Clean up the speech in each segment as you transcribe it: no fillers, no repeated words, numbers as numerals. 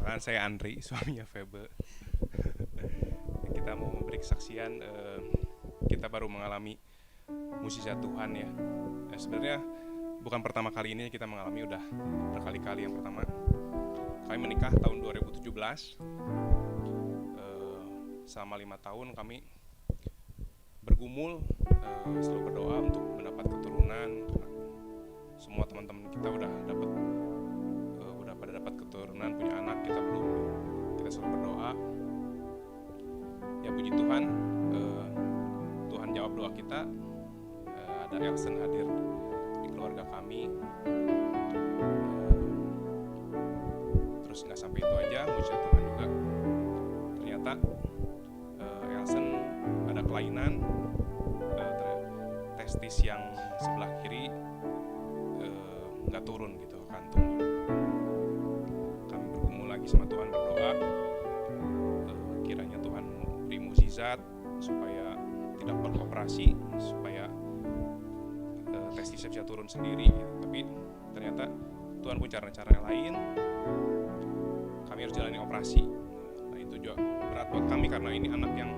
Perkenalkan, saya Andri, suaminya Febe. Kita mau memberi kesaksian. Kita baru mengalami mukjizat Tuhan ya. Sebenarnya bukan pertama kali ini kita mengalami, udah berkali-kali. Yang pertama, kami menikah tahun 2017. Selama 5 tahun kami bergumul, selalu berdoa untuk mendapat keturunan. Karena semua teman-teman kita udah pada dapat keturunan, punya anak, kita belum. Kita selalu berdoa. Ya puji Tuhan, Tuhan jawab doa kita. Ada Elsen hadir di keluarga kami. Terus nggak sampai itu aja, mujizat Tuhan juga. Ternyata Elsen ada kelainan, testis yang sebelah kiri nggak turun gitu kantungnya. Kami bergumul lagi sama Tuhan, berdoa kiranya Tuhan beri mukjizat supaya tidak perlu operasi, supaya testisnya bisa turun sendiri ya. Tapi ternyata Tuhan punya cara-cara yang lain. Kami harus jalani operasi. Nah itu juga berat buat kami karena ini anak yang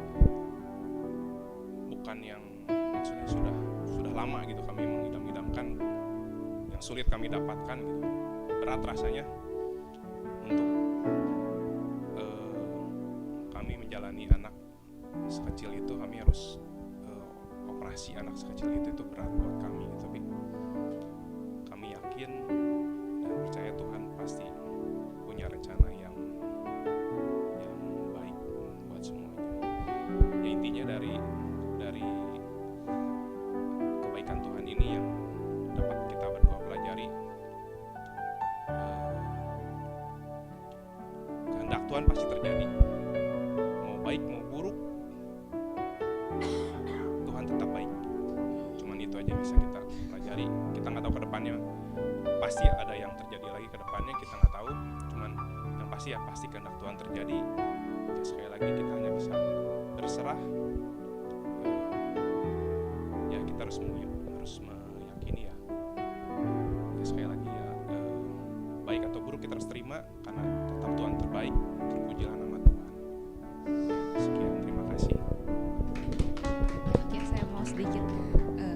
bukan yang maksudnya sudah lama gitu kami mengidam-idamkan, yang sulit kami dapatkan gitu. Berat rasanya untuk kami menjalani anak sekecil itu. Kami harus operasi anak sekecil itu berat buat kami gitu. Tapi kami yakin dan percaya Tuhan pasti punya rencana yang baik buat semuanya. Ya intinya dari kebaikan Tuhan ini yang dapat kita berdua pelajari. Kehendak Tuhan pasti terjadi. Mau baik mau buruk, Tuhan tetap baik. Cuman itu aja bisa kita pelajari. Kita nggak tahu ke depannya, pasti ada yang terjadi lagi ke depannya, kita nggak tahu. Cuman yang pasti kehendak Tuhan terjadi. Ya, sekali lagi kita hanya bisa berserah. Ya kita harus meyakini ya. Ya sekali lagi ya, baik atau buruk kita harus terima karena tetap Tuhan terbaik. Terpujilah nama Tuhan. Sekian, terima kasih. Ya, saya mau sedikit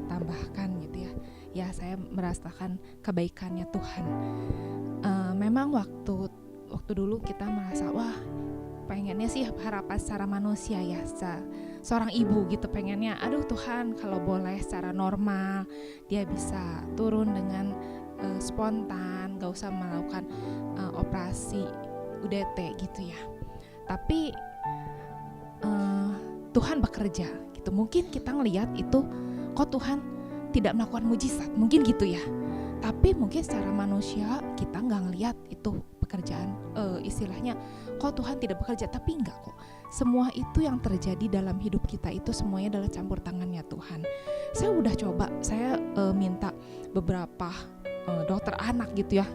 tambahkan gitu ya. Ya, saya merasakan kebaikannya Tuhan. Memang waktu dulu kita merasa wah, pengennya sih harapan secara manusia ya, seorang ibu gitu pengennya, aduh Tuhan kalau boleh secara normal dia bisa turun dengan spontan, gak usah melakukan operasi UDT gitu ya. Tapi Tuhan bekerja gitu. Mungkin kita ngelihat itu kok Tuhan tidak melakukan mujizat, mungkin gitu ya. Tapi mungkin secara manusia kita nggak ngelihat itu pekerjaan, istilahnya kok Tuhan tidak bekerja, tapi enggak kok. Semua itu yang terjadi dalam hidup kita itu semuanya adalah campur tangannya Tuhan. Saya udah coba, saya minta beberapa dokter anak gitu ya,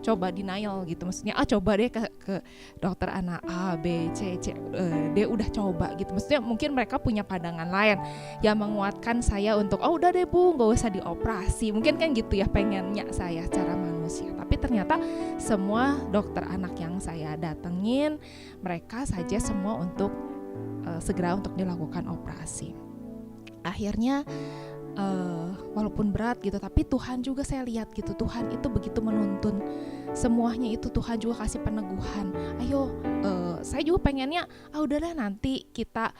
coba denial gitu, maksudnya coba deh ke dokter anak A, B, C, D, udah coba gitu. Maksudnya mungkin mereka punya pandangan lain yang menguatkan saya untuk udah deh Bu, gak usah dioperasi. Mungkin kan gitu ya pengennya saya secara manusia. Tapi ternyata semua dokter anak yang saya datengin, mereka saja semua untuk segera untuk dilakukan operasi. Akhirnya walaupun berat gitu, tapi Tuhan juga saya lihat gitu, Tuhan itu begitu menuntun semuanya itu. Tuhan juga kasih peneguhan, ayo saya juga pengennya udahlah nanti kita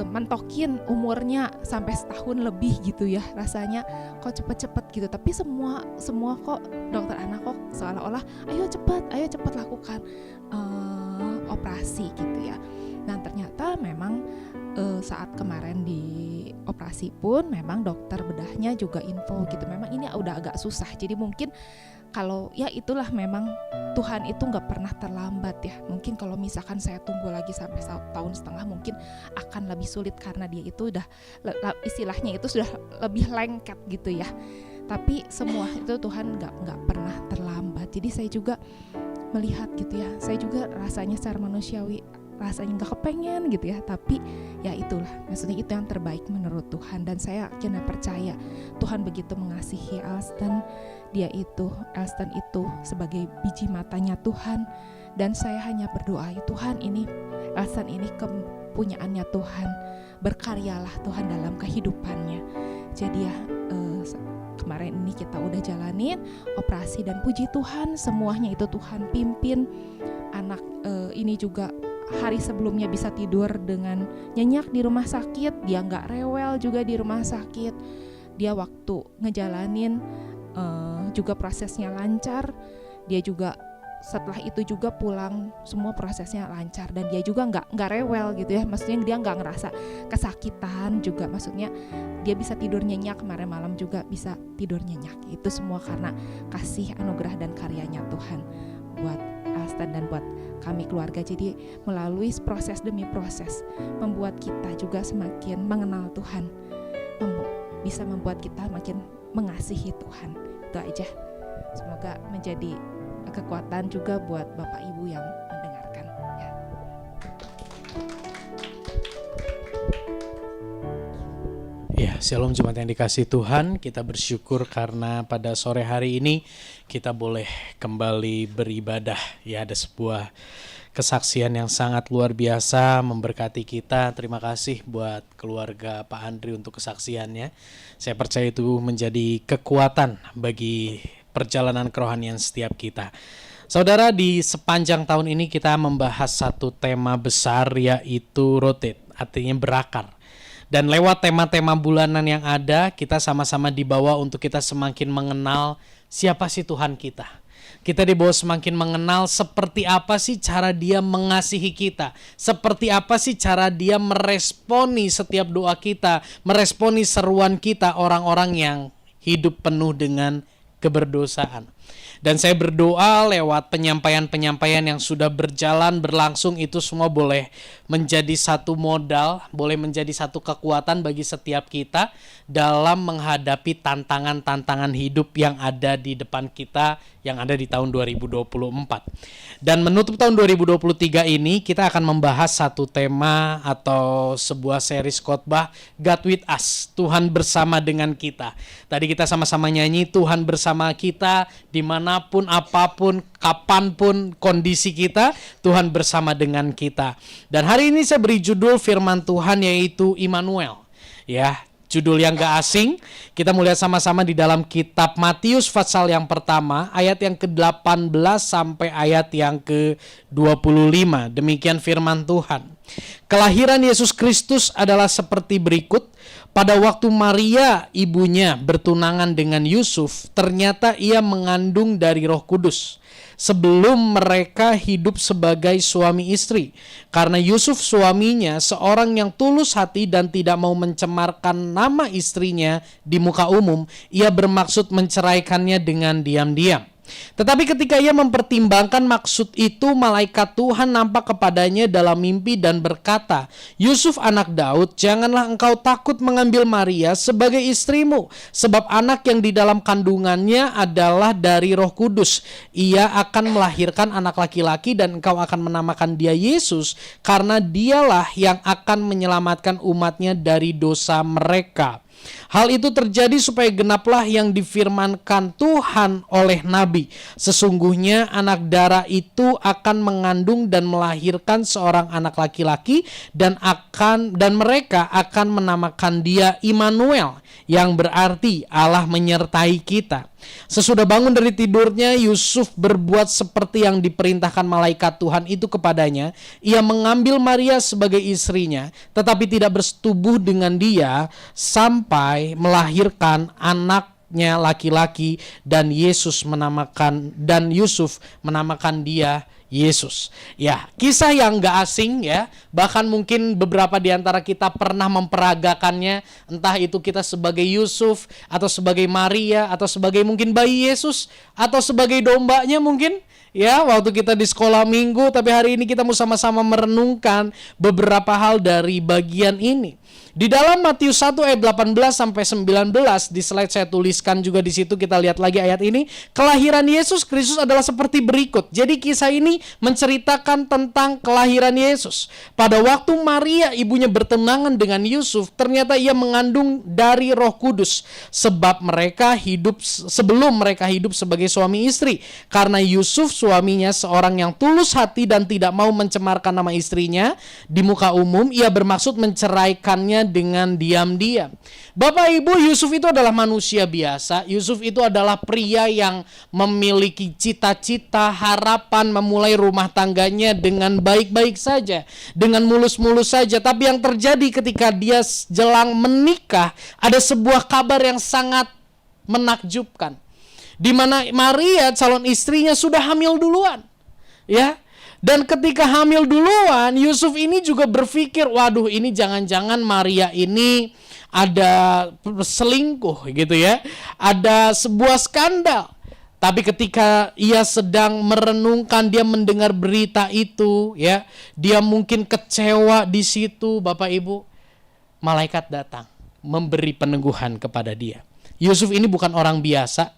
mentokin umurnya sampai setahun lebih gitu ya, rasanya kok cepet-cepet gitu. Tapi semua kok dokter anak kok seolah-olah ayo cepat lakukan operasi gitu ya. Nah ternyata memang saat kemarin di operasi pun memang dokter bedahnya juga info gitu, memang ini udah agak susah. Jadi mungkin kalau ya itulah, memang Tuhan itu gak pernah terlambat ya. Mungkin kalau misalkan saya tunggu lagi sampai 1,5 tahun mungkin akan lebih sulit karena dia itu udah istilahnya itu sudah lebih lengket gitu ya. Tapi semua itu Tuhan gak pernah terlambat. Jadi saya juga melihat gitu ya, saya juga rasanya secara manusiawi rasanya gak kepengen gitu ya, tapi ya itulah, maksudnya itu yang terbaik menurut Tuhan. Dan saya yakin dan percaya Tuhan begitu mengasihi Elston. Elston itu sebagai biji matanya Tuhan, Dan saya hanya berdoa, "Ya Tuhan, ini Elson ini kepunyaannya Tuhan, berkaryalah Tuhan dalam kehidupannya." Jadi ya kemarin ini kita udah jalanin operasi dan puji Tuhan semuanya itu Tuhan pimpin. Anak ini juga hari sebelumnya bisa tidur dengan nyenyak di rumah sakit, dia nggak rewel juga di rumah sakit. Dia waktu ngejalanin juga prosesnya lancar, dia juga setelah itu juga pulang semua prosesnya lancar dan dia juga nggak rewel gitu ya, maksudnya dia nggak ngerasa kesakitan juga, maksudnya dia bisa tidur nyenyak, kemarin malam juga bisa tidur nyenyak. Itu semua karena kasih anugerah dan karyanya Tuhan buat Astan dan buat kami keluarga. Jadi melalui proses demi proses membuat kita juga semakin mengenal Tuhan, bisa membuat kita makin mengasihi Tuhan. Itu aja, semoga menjadi kekuatan juga buat Bapak Ibu yang mendengarkan ya. Ya, Shalom jemaat yang dikasihi Tuhan. Kita bersyukur karena pada sore hari ini kita boleh kembali beribadah. Ya, ada sebuah kesaksian yang sangat luar biasa memberkati kita. Terima kasih buat keluarga Pak Andri untuk kesaksiannya. Saya percaya itu menjadi kekuatan bagi perjalanan kerohanian setiap kita. Saudara, di sepanjang tahun ini kita membahas satu tema besar, yaitu rotate, artinya berakar. Dan lewat tema-tema bulanan yang ada, kita sama-sama dibawa untuk kita semakin mengenal siapa sih Tuhan kita. Kita dibawa semakin mengenal seperti apa sih cara Dia mengasihi kita, seperti apa sih cara Dia meresponi setiap doa kita, meresponi seruan kita, orang-orang yang hidup penuh dengan keberdosaan. Dan saya berdoa lewat penyampaian-penyampaian yang sudah berjalan, berlangsung, itu semua boleh menjadi satu modal, boleh menjadi satu kekuatan bagi setiap kita dalam menghadapi tantangan-tantangan hidup yang ada di depan kita, yang ada di tahun 2024. Dan menutup tahun 2023 ini, kita akan membahas satu tema atau sebuah series khotbah, God with us, Tuhan bersama dengan kita. Tadi kita sama-sama nyanyi, Tuhan bersama kita, dimanapun, apapun, kapanpun kondisi kita, Tuhan bersama dengan kita. Dan hari ini saya beri judul firman Tuhan, yaitu Immanuel. Ya, judul yang gak asing. Kita mulai sama-sama di dalam kitab Matius pasal yang pertama, ayat yang ke-18 sampai ayat yang ke-25. Demikian firman Tuhan. Kelahiran Yesus Kristus adalah seperti berikut. Pada waktu Maria, ibunya, bertunangan dengan Yusuf, ternyata ia mengandung dari Roh Kudus. Sebelum mereka hidup sebagai suami istri. Karena Yusuf suaminya seorang yang tulus hati dan tidak mau mencemarkan nama istrinya di muka umum, ia bermaksud menceraikannya dengan diam-diam. Tetapi ketika ia mempertimbangkan maksud itu, malaikat Tuhan nampak kepadanya dalam mimpi dan berkata, Yusuf anak Daud, janganlah engkau takut mengambil Maria sebagai istrimu, sebab anak yang di dalam kandungannya adalah dari Roh Kudus. Ia akan melahirkan anak laki-laki dan engkau akan menamakan dia Yesus, karena dialah yang akan menyelamatkan umatnya dari dosa mereka. Hal itu terjadi supaya genaplah yang difirmankan Tuhan oleh Nabi. Sesungguhnya anak darah itu akan mengandung dan melahirkan seorang anak laki-laki dan mereka akan menamakan dia Immanuel, yang berarti Allah menyertai kita. Sesudah bangun dari tidurnya, Yusuf berbuat seperti yang diperintahkan malaikat Tuhan itu kepadanya. Ia mengambil Maria sebagai istrinya, tetapi tidak bersetubuh dengan dia sampai melahirkan anaknya laki-laki, dan Yusuf menamakan dia Yesus. Ya, kisah yang gak asing ya. Bahkan mungkin beberapa di antara kita pernah memperagakannya, entah itu kita sebagai Yusuf, atau sebagai Maria, atau sebagai mungkin bayi Yesus, atau sebagai dombanya mungkin. Ya, waktu kita di sekolah minggu, tapi hari ini kita mau sama-sama merenungkan beberapa hal dari bagian ini. Di dalam Matius 1 ayat 18 sampai 19, di slide saya tuliskan juga di situ, kita lihat lagi ayat ini. Kelahiran Yesus Kristus adalah seperti berikut. Jadi kisah ini menceritakan tentang kelahiran Yesus. Pada waktu Maria ibunya bertunangan dengan Yusuf, ternyata ia mengandung dari Roh Kudus, sebab sebelum mereka hidup sebagai suami istri. Karena Yusuf suaminya seorang yang tulus hati dan tidak mau mencemarkan nama istrinya di muka umum, ia bermaksud menceraikannya dengan diam-diam. Bapak Ibu, Yusuf itu adalah manusia biasa. Yusuf itu adalah pria yang memiliki cita-cita, harapan memulai rumah tangganya dengan baik-baik saja, dengan mulus-mulus saja. Tapi yang terjadi ketika dia jelang menikah, ada sebuah kabar yang sangat menakjubkan, di mana Maria calon istrinya sudah hamil duluan. Ya. Dan ketika hamil duluan, Yusuf ini juga berpikir, waduh, ini jangan-jangan Maria ini ada selingkuh gitu ya. Ada sebuah skandal. Tapi ketika ia sedang merenungkan, dia mendengar berita itu, ya, dia mungkin kecewa di situ, Bapak Ibu. Malaikat datang memberi peneguhan kepada dia. Yusuf ini bukan orang biasa.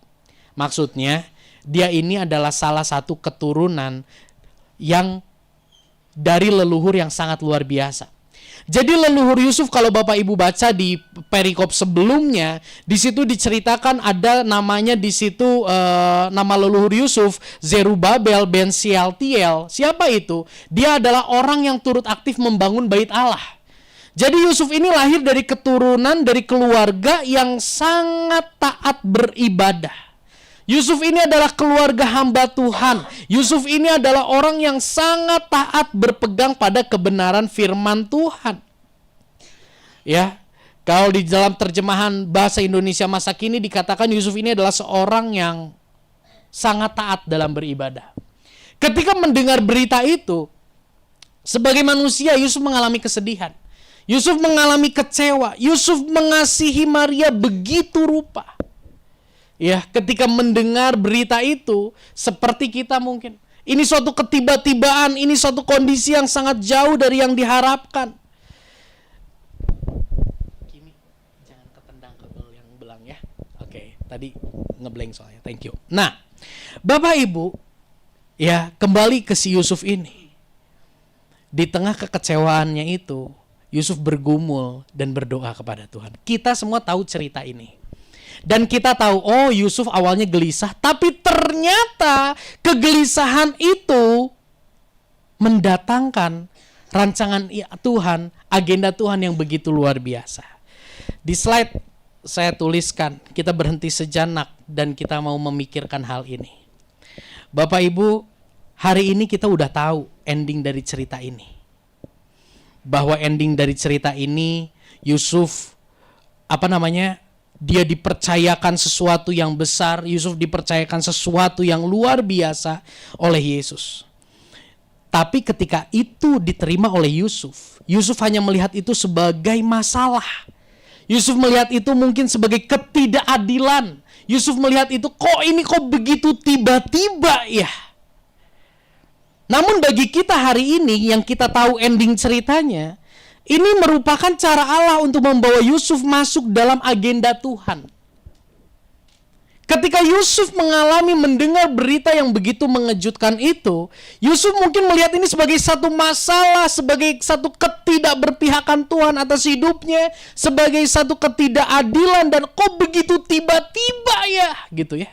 Maksudnya, dia ini adalah salah satu keturunan yang dari leluhur yang sangat luar biasa. Jadi leluhur Yusuf, kalau Bapak Ibu baca di perikop sebelumnya, di situ diceritakan ada namanya di situ nama leluhur Yusuf, Zerubabel ben Shealtiel. Siapa itu? Dia adalah orang yang turut aktif membangun bait Allah. Jadi Yusuf ini lahir dari keturunan, dari keluarga yang sangat taat beribadah. Yusuf ini adalah keluarga hamba Tuhan. Yusuf ini adalah orang yang sangat taat berpegang pada kebenaran firman Tuhan. Ya, kalau di dalam terjemahan bahasa Indonesia masa kini dikatakan Yusuf ini adalah seorang yang sangat taat dalam beribadah. Ketika mendengar berita itu, sebagai manusia Yusuf mengalami kesedihan. Yusuf mengalami kecewa. Yusuf mengasihi Maria begitu rupa. Ya, ketika mendengar berita itu, seperti kita mungkin. Ini suatu ketiba-tibaan, ini suatu kondisi yang sangat jauh dari yang diharapkan. Kimi, jangan ketendang kabel yang belang ya. Oke, tadi ngeblank soalnya, thank you. Nah, Bapak Ibu, ya kembali ke si Yusuf ini. Di tengah kekecewaannya itu, Yusuf bergumul dan berdoa kepada Tuhan. Kita semua tahu cerita ini. Dan kita tahu, oh Yusuf awalnya gelisah, tapi ternyata kegelisahan itu mendatangkan rancangan Tuhan, agenda Tuhan yang begitu luar biasa. Di slide saya tuliskan, kita berhenti sejenak dan kita mau memikirkan hal ini. Bapak Ibu, hari ini kita udah tahu ending dari cerita ini. Bahwa ending dari cerita ini, Yusuf, dia dipercayakan sesuatu yang besar. Yusuf dipercayakan sesuatu yang luar biasa oleh Yesus. Tapi ketika itu diterima oleh Yusuf, Yusuf hanya melihat itu sebagai masalah. Yusuf melihat itu mungkin sebagai ketidakadilan. Yusuf melihat itu, kok begitu tiba-tiba ya. Namun bagi kita hari ini yang kita tahu ending ceritanya, ini merupakan cara Allah untuk membawa Yusuf masuk dalam agenda Tuhan. Ketika Yusuf mendengar berita yang begitu mengejutkan itu, Yusuf mungkin melihat ini sebagai satu masalah, sebagai satu ketidakberpihakan Tuhan atas hidupnya, sebagai satu ketidakadilan, dan kok begitu tiba-tiba ya, gitu ya.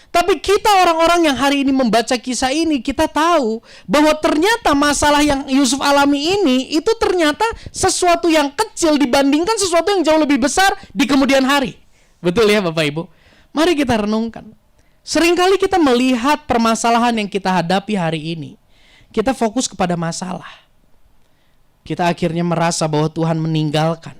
Tapi kita orang-orang yang hari ini membaca kisah ini, kita tahu bahwa ternyata masalah yang Yusuf alami ini, itu ternyata sesuatu yang kecil dibandingkan sesuatu yang jauh lebih besar di kemudian hari. Betul ya Bapak Ibu? Mari kita renungkan. Seringkali kita melihat permasalahan yang kita hadapi hari ini, kita fokus kepada masalah. Kita akhirnya merasa bahwa Tuhan meninggalkan.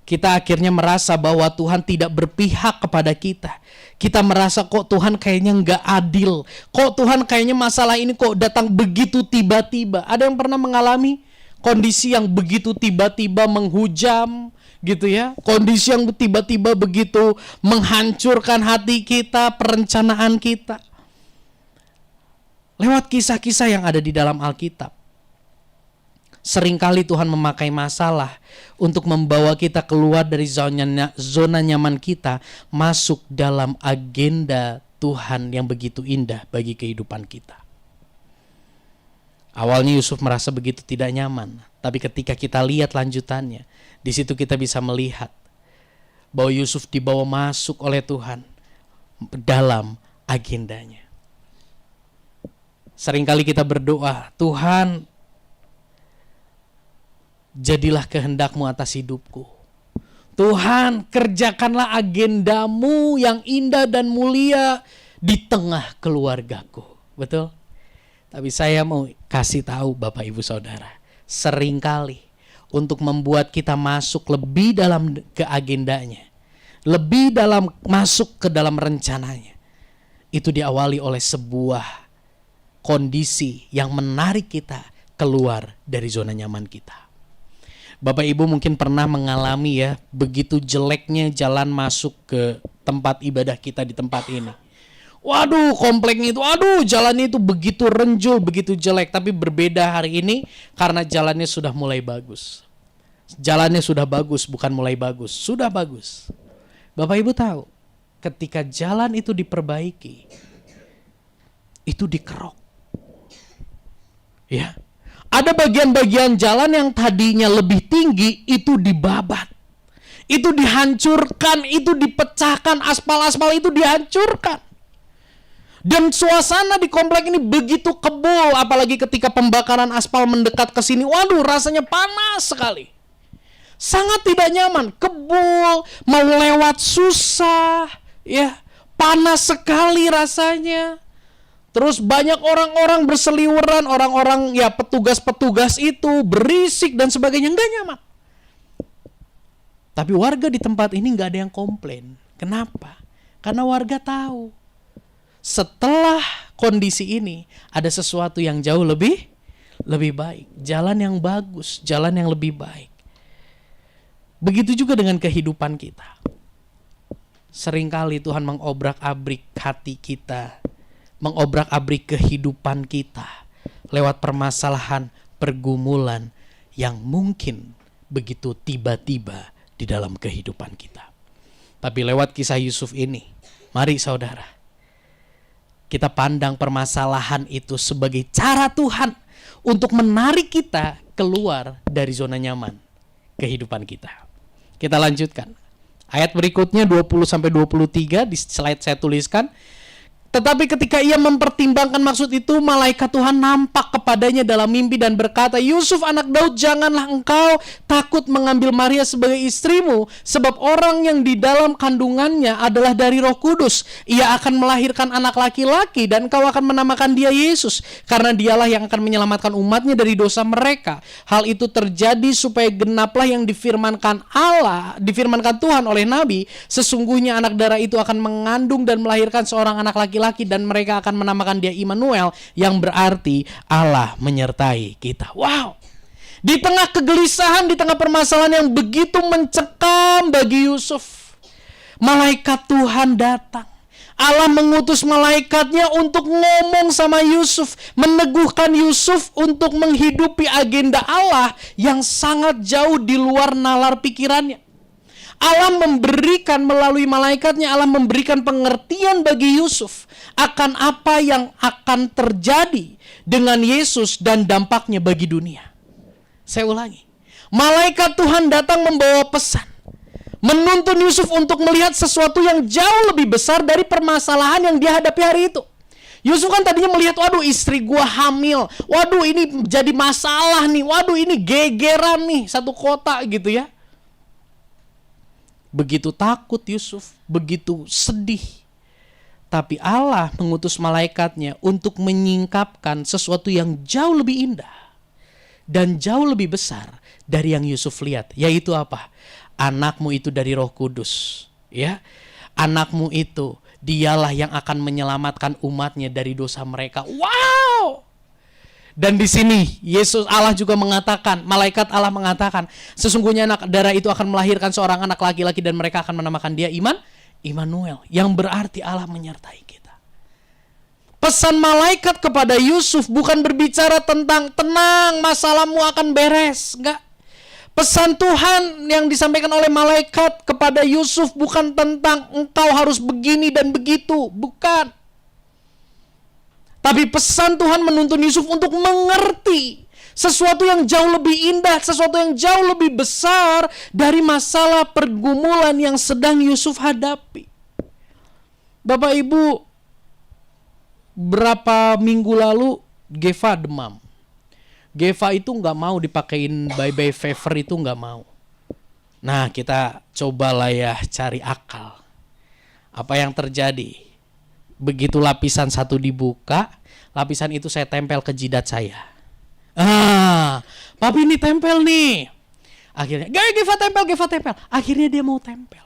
Kita akhirnya merasa bahwa Tuhan tidak berpihak kepada kita. Kita merasa kok Tuhan kayaknya nggak adil. Kok Tuhan kayaknya masalah ini kok datang begitu tiba-tiba. Ada yang pernah mengalami kondisi yang begitu tiba-tiba menghujam gitu ya. Kondisi yang tiba-tiba begitu menghancurkan hati kita, perencanaan kita. Lewat kisah-kisah yang ada di dalam Alkitab. Seringkali Tuhan memakai masalah untuk membawa kita keluar dari zona nyaman kita, masuk dalam agenda Tuhan yang begitu indah bagi kehidupan kita. Awalnya Yusuf merasa begitu tidak nyaman, tapi ketika kita lihat lanjutannya, di situ kita bisa melihat bahwa Yusuf dibawa masuk oleh Tuhan dalam agendanya. Seringkali kita berdoa, Tuhan, jadilah kehendak-Mu atas hidupku. Tuhan, kerjakanlah agendamu yang indah dan mulia di tengah keluargaku. Betul? Tapi saya mau kasih tahu Bapak Ibu Saudara, seringkali untuk membuat kita masuk lebih dalam ke agendanya, lebih dalam masuk ke dalam rencananya, itu diawali oleh sebuah kondisi yang menarik kita keluar dari zona nyaman kita. Bapak Ibu mungkin pernah mengalami ya, begitu jeleknya jalan masuk ke tempat ibadah kita di tempat ini. Waduh, kompleknya itu, jalannya itu begitu renjul, begitu jelek. Tapi berbeda hari ini karena jalannya sudah mulai bagus. Jalannya sudah bagus, bukan mulai bagus, sudah bagus. Bapak Ibu tahu, ketika jalan itu diperbaiki, itu dikerok. Ya. Ada bagian-bagian jalan yang tadinya lebih tinggi, itu dibabat. Itu dihancurkan, itu dipecahkan, aspal-aspal itu dihancurkan. Dan suasana di komplek ini begitu kebul, apalagi ketika pembakaran aspal mendekat ke sini. Waduh, rasanya panas sekali. Sangat tidak nyaman, kebul, mau lewat susah, ya, panas sekali rasanya. Terus banyak orang-orang berseliweran, orang-orang ya petugas-petugas itu berisik dan sebagainya, nggak nyaman. Tapi warga di tempat ini nggak ada yang komplain. Kenapa? Karena warga tahu setelah kondisi ini ada sesuatu yang jauh lebih baik, jalan yang bagus, jalan yang lebih baik. Begitu juga dengan kehidupan kita. Seringkali Tuhan mengobrak-abrik hati kita, mengobrak-abrik kehidupan kita lewat permasalahan, pergumulan yang mungkin begitu tiba-tiba di dalam kehidupan kita. Tapi lewat kisah Yusuf ini, mari saudara, kita pandang permasalahan itu sebagai cara Tuhan untuk menarik kita keluar dari zona nyaman kehidupan kita. Kita lanjutkan. Ayat berikutnya 20-23 di slide saya tuliskan. Tetapi ketika ia mempertimbangkan maksud itu, malaikat Tuhan nampak kepadanya dalam mimpi dan berkata, Yusuf anak Daud, janganlah engkau takut mengambil Maria sebagai istrimu, sebab orang yang di dalam kandungannya adalah dari Roh Kudus. Ia akan melahirkan anak laki-laki dan kau akan menamakan dia Yesus, karena dialah yang akan menyelamatkan umatnya dari dosa mereka. Hal itu terjadi supaya genaplah yang difirmankan Tuhan oleh Nabi, sesungguhnya anak darah itu akan mengandung dan melahirkan seorang anak laki-laki, dan mereka akan menamakan dia Immanuel, yang berarti Allah menyertai kita. Wow. Di tengah kegelisahan, di tengah permasalahan yang begitu mencekam bagi Yusuf, malaikat Tuhan datang. Allah mengutus malaikatnya untuk ngomong sama Yusuf, meneguhkan Yusuf untuk menghidupi agenda Allah yang sangat jauh di luar nalar pikirannya. Allah memberikan melalui malaikatnya, Allah memberikan pengertian bagi Yusuf akan apa yang akan terjadi dengan Yesus dan dampaknya bagi dunia. Saya ulangi. Malaikat Tuhan datang membawa pesan, menuntun Yusuf untuk melihat sesuatu yang jauh lebih besar dari permasalahan yang dia hadapi hari itu. Yusuf kan tadinya melihat, waduh istri gua hamil, waduh ini jadi masalah nih, waduh ini gegeran nih satu kota gitu ya. Begitu takut Yusuf, begitu sedih. Tapi Allah mengutus malaikatnya untuk menyingkapkan sesuatu yang jauh lebih indah dan jauh lebih besar dari yang Yusuf lihat. Yaitu apa? Anakmu itu dari Roh Kudus. Ya, anakmu itu dialah yang akan menyelamatkan umatnya dari dosa mereka. Wow! Dan di sini Yesus Allah juga mengatakan, malaikat Allah mengatakan, sesungguhnya anak darah itu akan melahirkan seorang anak laki-laki dan mereka akan menamakan dia Immanuel, yang berarti Allah menyertai kita. Pesan malaikat kepada Yusuf bukan berbicara tentang tenang, masalahmu akan beres. Enggak. Pesan Tuhan yang disampaikan oleh malaikat kepada Yusuf bukan tentang engkau harus begini dan begitu. Bukan. Tapi pesan Tuhan menuntun Yusuf untuk mengerti sesuatu yang jauh lebih indah, sesuatu yang jauh lebih besar dari masalah pergumulan yang sedang Yusuf hadapi. Bapak Ibu, berapa minggu lalu Geva demam. Geva itu nggak mau dipakein bye-bye fever, itu nggak mau. Nah, kita cobalah ya cari akal. Apa yang terjadi? Begitu lapisan satu dibuka, lapisan itu saya tempel ke jidat saya. Papi ini tempel nih. Akhirnya, Geva tempel. Akhirnya dia mau tempel.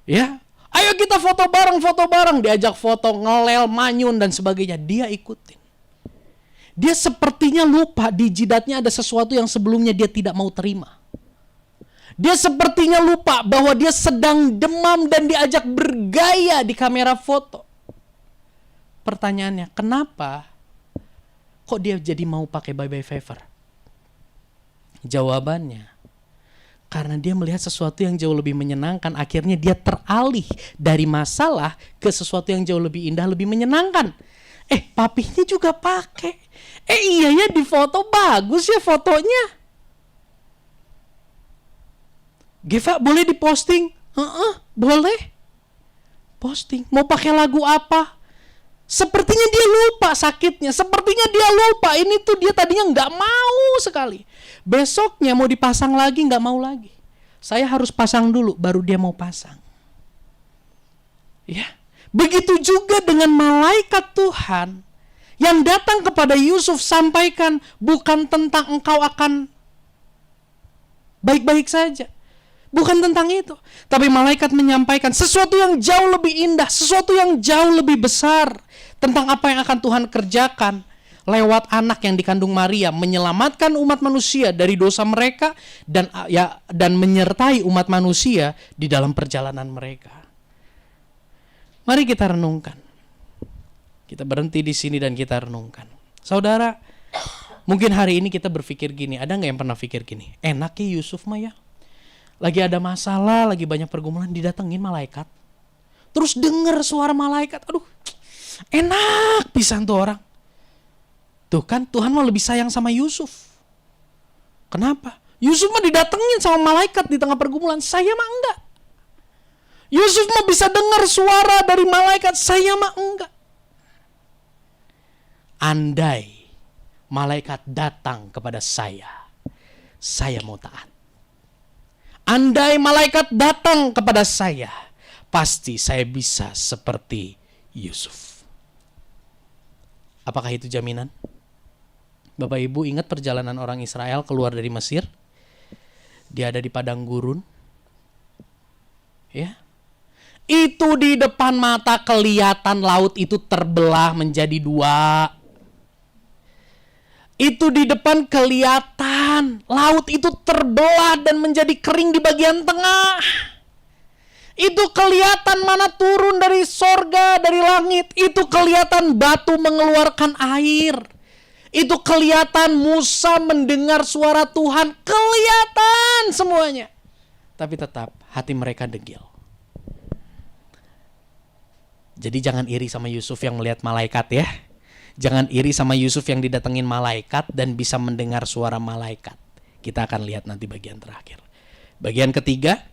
Ya, ayo kita foto bareng. Diajak foto, ngelel, manyun dan sebagainya. Dia ikutin. Dia sepertinya lupa di jidatnya ada sesuatu yang sebelumnya dia tidak mau terima. Dia sepertinya lupa bahwa dia sedang demam dan diajak bergaya di kamera foto. Pertanyaannya, kenapa kok dia jadi mau pakai bye-bye fever? Jawabannya, karena dia melihat sesuatu yang jauh lebih menyenangkan. Akhirnya dia teralih dari masalah ke sesuatu yang jauh lebih indah, lebih menyenangkan. Papinya juga pakai. Iya ya, di foto bagus ya fotonya. Geva, boleh diposting? Boleh. Posting. Mau pakai lagu apa? Sepertinya dia lupa sakitnya. Sepertinya dia lupa. Ini tuh dia tadinya nggak mau sekali. Besoknya mau dipasang lagi, nggak mau lagi. Saya harus pasang dulu, baru dia mau pasang. Ya. Begitu juga dengan malaikat Tuhan yang datang kepada Yusuf, sampaikan bukan tentang engkau akan baik-baik saja. Bukan tentang itu. Tapi malaikat menyampaikan sesuatu yang jauh lebih indah, sesuatu yang jauh lebih besar. Tentang apa yang akan Tuhan kerjakan lewat anak yang dikandung Maria, menyelamatkan umat manusia dari dosa mereka dan menyertai umat manusia di dalam perjalanan mereka. Mari kita renungkan. Kita berhenti di sini dan kita renungkan. Saudara, mungkin hari ini kita berpikir gini, ada nggak yang pernah pikir gini? Enak ya Yusuf mah ya. Lagi ada masalah, lagi banyak pergumulan, didatengin malaikat. Terus denger suara malaikat, aduh, enak pisan tuh orang. Tuh kan Tuhan mau lebih sayang sama Yusuf. Kenapa? Yusuf mah didatengin sama malaikat di tengah pergumulan, saya mah enggak. Yusuf mah bisa dengar suara dari malaikat, saya mah enggak. Andai malaikat datang kepada saya mau taat. Andai malaikat datang kepada saya, pasti saya bisa seperti Yusuf. Apakah itu jaminan? Bapak Ibu ingat perjalanan orang Israel keluar dari Mesir? Dia ada di padang gurun. Ya. Itu di depan mata kelihatan laut itu terbelah menjadi dua. Itu di depan kelihatan laut itu terbelah dan menjadi kering di bagian tengah. Itu kelihatan mana turun dari sorga, dari langit. Itu kelihatan batu mengeluarkan air. Itu kelihatan Musa mendengar suara Tuhan. Kelihatan semuanya. Tapi tetap hati mereka degil. Jadi jangan iri sama Yusuf yang melihat malaikat ya. Jangan iri sama Yusuf yang didatengin malaikat dan bisa mendengar suara malaikat. Kita akan lihat nanti bagian terakhir. Bagian ketiga,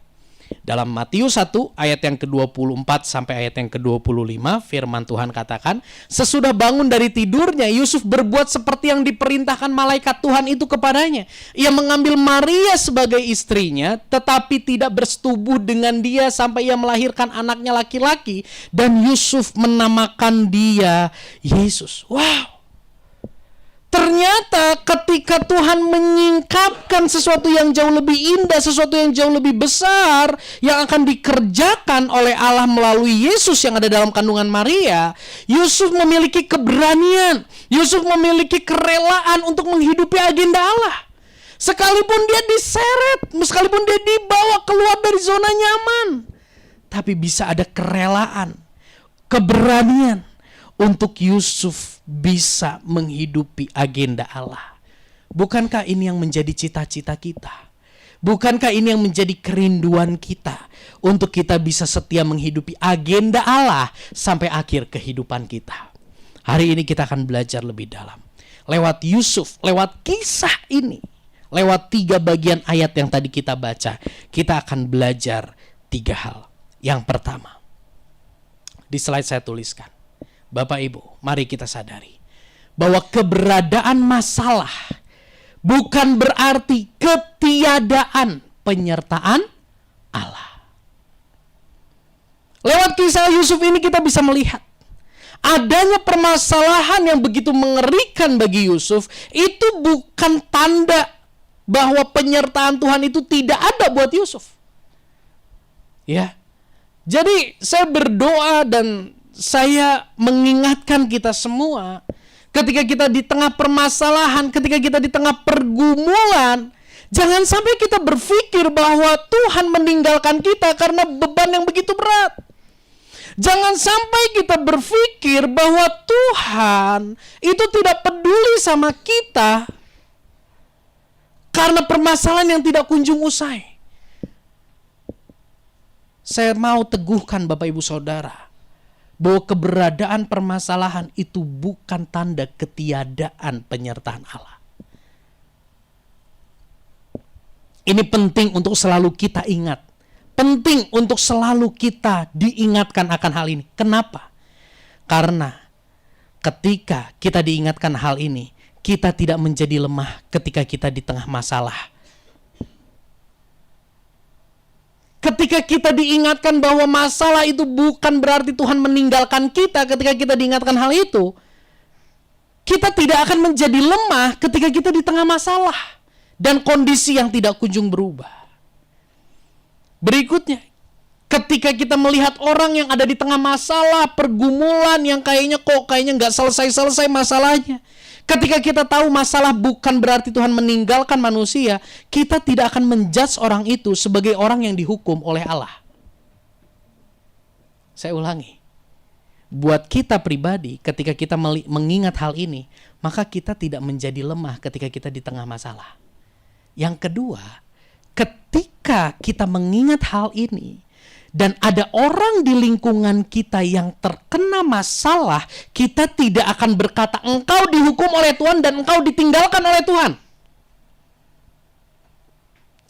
dalam Matius 1 ayat yang ke-24 sampai ayat yang ke-25, firman Tuhan katakan, sesudah bangun dari tidurnya, Yusuf berbuat seperti yang diperintahkan malaikat Tuhan itu kepadanya. Ia mengambil Maria sebagai istrinya, tetapi tidak bersetubuh dengan dia sampai ia melahirkan anaknya laki-laki, dan Yusuf menamakan dia Yesus. Wow! Ternyata ketika Tuhan menyingkapkan sesuatu yang jauh lebih indah, sesuatu yang jauh lebih besar yang akan dikerjakan oleh Allah melalui Yesus yang ada dalam kandungan Maria, Yusuf memiliki keberanian, Yusuf memiliki kerelaan untuk menghidupi agenda Allah. Sekalipun dia diseret, sekalipun dia dibawa keluar dari zona nyaman, tapi bisa ada kerelaan, keberanian untuk Yusuf bisa menghidupi agenda Allah? Bukankah ini yang menjadi cita-cita kita? Bukankah ini yang menjadi kerinduan kita untuk kita bisa setia menghidupi agenda Allah sampai akhir kehidupan kita? Hari ini kita akan belajar lebih dalam. Lewat Yusuf, lewat kisah ini, lewat 3 bagian ayat yang tadi kita baca, kita akan belajar 3 hal. Yang pertama, di slide saya tuliskan, Bapak Ibu, mari kita sadari bahwa keberadaan masalah bukan berarti ketiadaan penyertaan Allah. Lewat kisah Yusuf ini kita bisa melihat adanya permasalahan yang begitu mengerikan bagi Yusuf itu bukan tanda bahwa penyertaan Tuhan itu tidak ada buat Yusuf. Ya. Jadi saya berdoa dan saya mengingatkan kita semua, ketika kita di tengah permasalahan, ketika kita di tengah pergumulan, jangan sampai kita berpikir bahwa Tuhan meninggalkan kita karena beban yang begitu berat. Jangan sampai kita berpikir bahwa Tuhan itu tidak peduli sama kita karena permasalahan yang tidak kunjung usai. Saya mau teguhkan Bapak Ibu Saudara bahwa keberadaan permasalahan itu bukan tanda ketiadaan penyertaan Allah. Ini penting untuk selalu kita ingat. Penting untuk selalu kita diingatkan akan hal ini. Kenapa? Karena ketika kita diingatkan hal ini, kita tidak menjadi lemah ketika kita di tengah masalah. Ketika kita diingatkan bahwa masalah itu bukan berarti Tuhan meninggalkan kita, ketika kita diingatkan hal itu, kita tidak akan menjadi lemah ketika kita di tengah masalah dan kondisi yang tidak kunjung berubah. Berikutnya, ketika kita melihat orang yang ada di tengah masalah, pergumulan yang kayaknya nggak selesai-selesai masalahnya. Ketika kita tahu masalah bukan berarti Tuhan meninggalkan manusia, kita tidak akan menjudge orang itu sebagai orang yang dihukum oleh Allah. Saya ulangi. Buat kita pribadi, ketika kita mengingat hal ini, maka kita tidak menjadi lemah ketika kita di tengah masalah. Yang kedua, ketika kita mengingat hal ini, dan ada orang di lingkungan kita yang terkena masalah, kita tidak akan berkata engkau dihukum oleh Tuhan dan engkau ditinggalkan oleh Tuhan.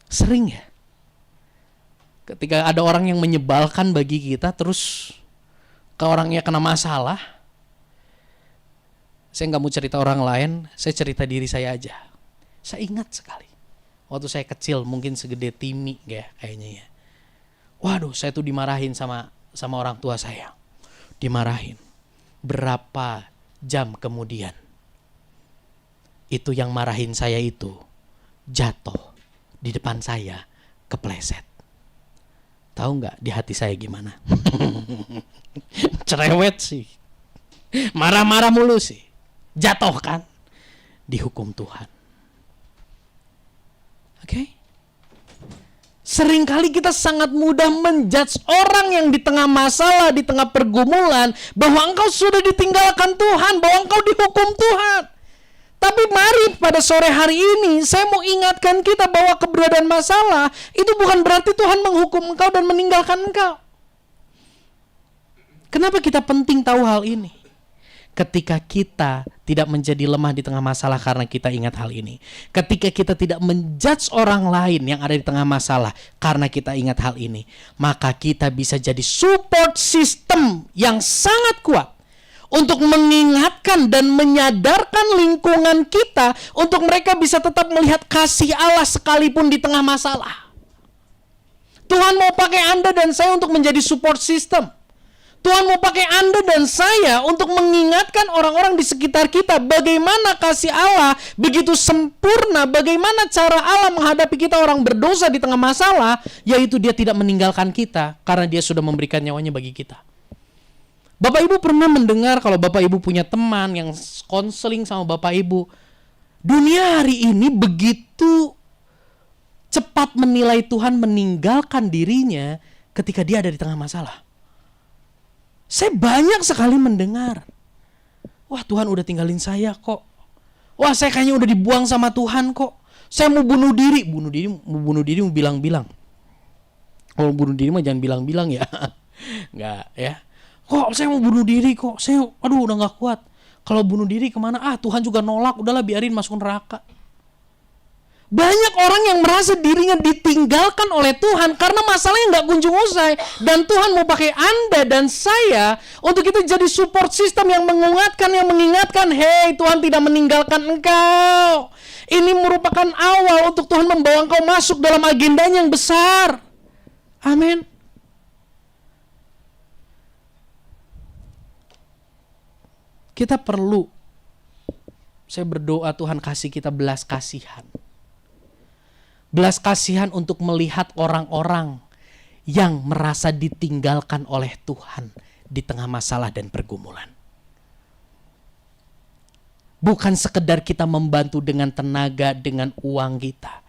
Sering ya, ketika ada orang yang menyebalkan bagi kita, terus ke orangnya kena masalah, saya nggak mau cerita orang lain, saya cerita diri saya aja. Saya ingat sekali, waktu saya kecil, mungkin segede Timi kayaknya ya. Waduh, saya tuh dimarahin sama orang tua saya. Dimarahin. Berapa jam kemudian, itu yang marahin saya itu jatuh di depan saya, kepleset. Tahu nggak di hati saya gimana? Cerewet sih. Marah-marah mulu sih. Jatuh kan? Dihukum Tuhan. Oke? Seringkali kita sangat mudah menjudge orang yang di tengah masalah, di tengah pergumulan, bahwa engkau sudah ditinggalkan Tuhan, bahwa engkau dihukum Tuhan. Tapi mari pada sore hari ini, saya mau ingatkan kita bahwa keberadaan masalah itu bukan berarti Tuhan menghukum engkau dan meninggalkan engkau. Kenapa kita penting tahu hal ini? Ketika kita tidak menjadi lemah di tengah masalah karena kita ingat hal ini. Ketika kita tidak menjudge orang lain yang ada di tengah masalah karena kita ingat hal ini. Maka kita bisa jadi support system yang sangat kuat untuk mengingatkan dan menyadarkan lingkungan kita untuk mereka bisa tetap melihat kasih Allah sekalipun di tengah masalah. Tuhan mau pakai Anda dan saya untuk menjadi support system. Tuhan mau pakai Anda dan saya untuk mengingatkan orang-orang di sekitar kita bagaimana kasih Allah begitu sempurna, bagaimana cara Allah menghadapi kita orang berdosa di tengah masalah, yaitu Dia tidak meninggalkan kita karena Dia sudah memberikan nyawanya bagi kita. Bapak Ibu pernah mendengar kalau Bapak Ibu punya teman yang konseling sama Bapak Ibu, dunia hari ini begitu cepat menilai Tuhan meninggalkan dirinya ketika dia ada di tengah masalah. Saya banyak sekali mendengar Wah, Tuhan udah tinggalin saya kok. Wah, saya kayaknya udah dibuang sama Tuhan kok. Saya mau bunuh diri. Mau bunuh diri mau bilang-bilang. Kalau bunuh diri mah jangan bilang-bilang ya. Enggak ya. Kok saya mau bunuh diri kok. Saya udah gak kuat. Kalau bunuh diri kemana? Tuhan juga nolak. Udahlah biarin masuk neraka. Banyak orang yang merasa dirinya ditinggalkan oleh Tuhan karena masalahnya nggak kunjung usai. Dan Tuhan mau pakai Anda dan saya untuk kita jadi support system yang mengingatkan, hei, Tuhan tidak meninggalkan engkau. Ini merupakan awal untuk Tuhan membawa engkau masuk dalam agendanya yang besar. Amin. Kita perlu, saya berdoa Tuhan kasih kita belas kasihan. Belas kasihan untuk melihat orang-orang yang merasa ditinggalkan oleh Tuhan di tengah masalah dan pergumulan. Bukan sekedar kita membantu dengan tenaga, dengan uang kita.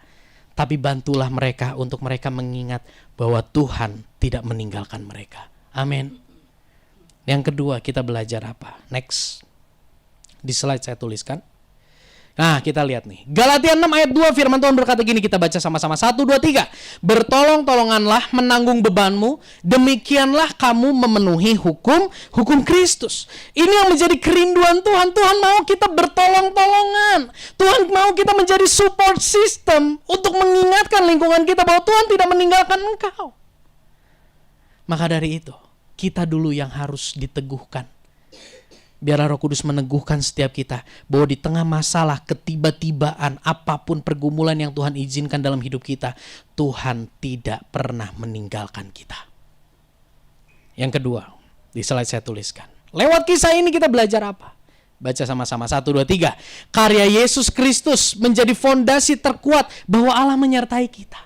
Tapi bantulah mereka untuk mereka mengingat bahwa Tuhan tidak meninggalkan mereka. Amin. Yang kedua, kita belajar apa? Next. Di slide saya tuliskan. Nah, kita lihat nih. Galatia 6 ayat 2 firman Tuhan berkata gini, kita baca sama-sama. 1, 2, 3. Bertolong-tolonganlah menanggung bebanmu, demikianlah kamu memenuhi hukum Kristus. Ini yang menjadi kerinduan Tuhan. Tuhan mau kita bertolong-tolongan. Tuhan mau kita menjadi support system untuk mengingatkan lingkungan kita bahwa Tuhan tidak meninggalkan engkau. Maka dari itu, kita dulu yang harus diteguhkan. Biarlah Roh Kudus meneguhkan setiap kita bahwa di tengah masalah, ketiba-tibaan, apapun pergumulan yang Tuhan izinkan dalam hidup kita, Tuhan tidak pernah meninggalkan kita. Yang kedua, di slide saya tuliskan. Lewat kisah ini kita belajar apa? Baca sama-sama. 1, 2, 3. Karya Yesus Kristus menjadi fondasi terkuat bahwa Allah menyertai kita.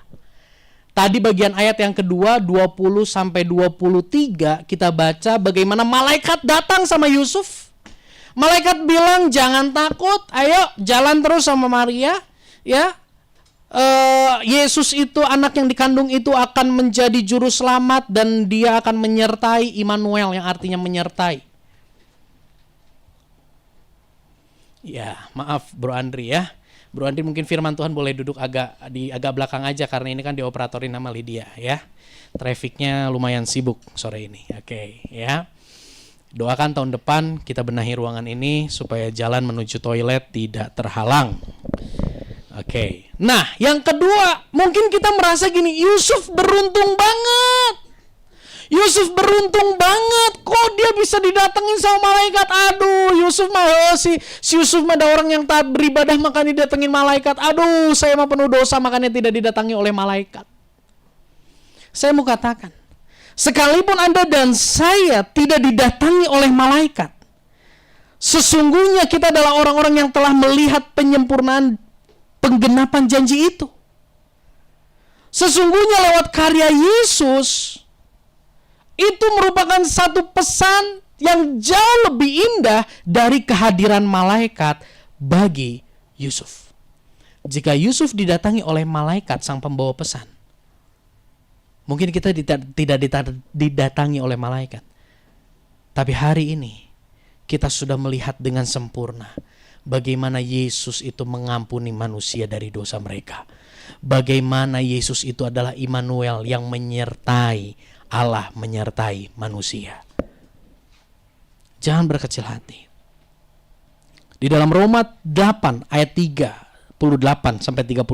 Tadi bagian ayat yang kedua 20-23 kita baca bagaimana malaikat datang sama Yusuf. Malaikat bilang jangan takut, ayo jalan terus sama Maria, ya. Yesus itu anak yang dikandung itu akan menjadi juru selamat dan dia akan menyertai Immanuel yang artinya menyertai. Ya, maaf Bro Andri ya. Bro Andri mungkin firman Tuhan boleh duduk agak belakang aja karena ini kan dioperatorin nama Lydia ya. Trafficnya lumayan sibuk sore ini. Oke, ya. Doakan tahun depan kita benahi ruangan ini supaya jalan menuju toilet tidak terhalang. Oke. Nah, yang kedua, mungkin kita merasa gini, Yusuf beruntung banget. Yusuf beruntung banget, kok dia bisa didatengin sama malaikat. Aduh, Yusuf mah si Yusuf mah ada orang yang taat beribadah makanya didatengin malaikat. Aduh, saya mah penuh dosa makanya tidak didatangi oleh malaikat. Saya mau katakan, sekalipun Anda dan saya tidak didatangi oleh malaikat, sesungguhnya kita adalah orang-orang yang telah melihat penyempurnaan penggenapan janji itu. Sesungguhnya lewat karya Yesus itu merupakan satu pesan yang jauh lebih indah dari kehadiran malaikat bagi Yusuf. Jika Yusuf didatangi oleh malaikat sang pembawa pesan, mungkin kita tidak didatangi oleh malaikat. Tapi hari ini kita sudah melihat dengan sempurna bagaimana Yesus itu mengampuni manusia dari dosa mereka. Bagaimana Yesus itu adalah Immanuel yang menyertai, Allah menyertai manusia. Jangan berkecil hati. Di dalam Roma 8 ayat 38 sampai 39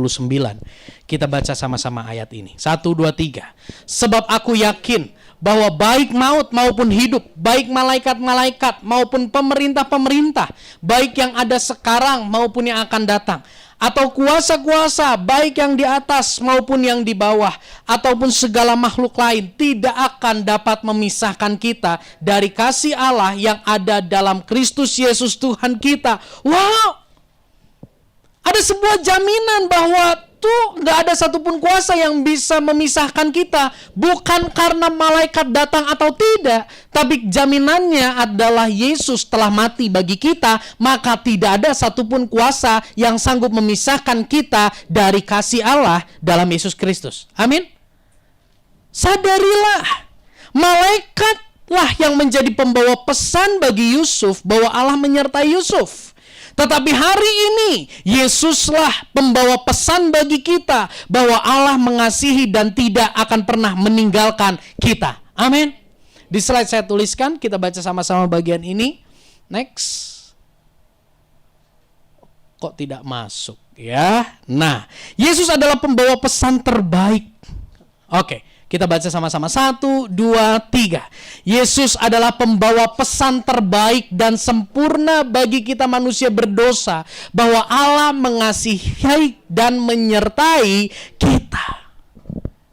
kita baca sama-sama ayat ini. 1, 2, 3. Sebab aku yakin bahwa baik maut maupun hidup, baik malaikat-malaikat maupun pemerintah-pemerintah, baik yang ada sekarang maupun yang akan datang, atau kuasa-kuasa baik yang di atas maupun yang di bawah, ataupun segala makhluk lain, tidak akan dapat memisahkan kita dari kasih Allah yang ada dalam Kristus Yesus Tuhan kita. Wow! Ada sebuah jaminan bahwa tuh gak ada satupun kuasa yang bisa memisahkan kita. Bukan karena malaikat datang atau tidak, tapi jaminannya adalah Yesus telah mati bagi kita. Maka tidak ada satupun kuasa yang sanggup memisahkan kita dari kasih Allah dalam Yesus Kristus. Amin. Sadarilah, malaikat lah yang menjadi pembawa pesan bagi Yusuf bahwa Allah menyertai Yusuf. Tetapi hari ini Yesuslah pembawa pesan bagi kita bahwa Allah mengasihi dan tidak akan pernah meninggalkan kita. Amin. Di slide saya tuliskan, kita baca sama-sama bagian ini. Next. Kok tidak masuk ya? Nah, Yesus adalah pembawa pesan terbaik. Oke, kita baca sama-sama. 1, 2, 3. Yesus adalah pembawa pesan terbaik dan sempurna bagi kita manusia berdosa, bahwa Allah mengasihi dan menyertai kita.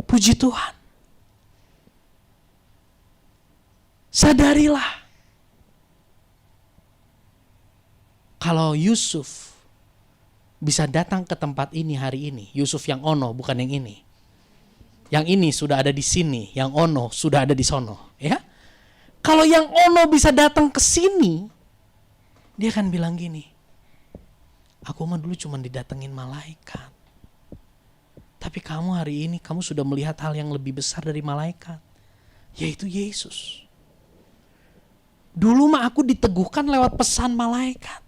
Puji Tuhan. Sadarilah. Kalau Yusuf bisa datang ke tempat ini hari ini, Yusuf yang ono, bukan yang ini. Yang ini sudah ada di sini, yang ono sudah ada di sono, ya. Kalau yang ono bisa datang ke sini, dia akan bilang gini, aku mah dulu cuma didatengin malaikat. Tapi kamu hari ini, kamu sudah melihat hal yang lebih besar dari malaikat, yaitu Yesus. Dulu mah aku diteguhkan lewat pesan malaikat.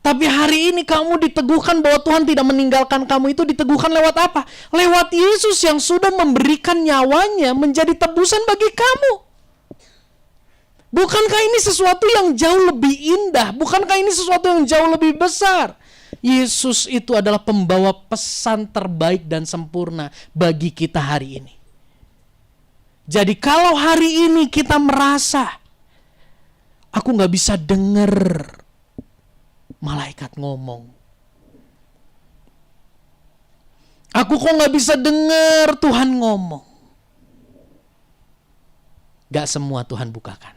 Tapi hari ini kamu diteguhkan bahwa Tuhan tidak meninggalkan kamu, itu diteguhkan lewat apa? Lewat Yesus yang sudah memberikan nyawanya menjadi tebusan bagi kamu. Bukankah ini sesuatu yang jauh lebih indah? Bukankah ini sesuatu yang jauh lebih besar? Yesus itu adalah pembawa pesan terbaik dan sempurna bagi kita hari ini. Jadi kalau hari ini kita merasa, aku gak bisa dengar malaikat ngomong, aku kok gak bisa dengar Tuhan ngomong. Gak semua Tuhan bukakan.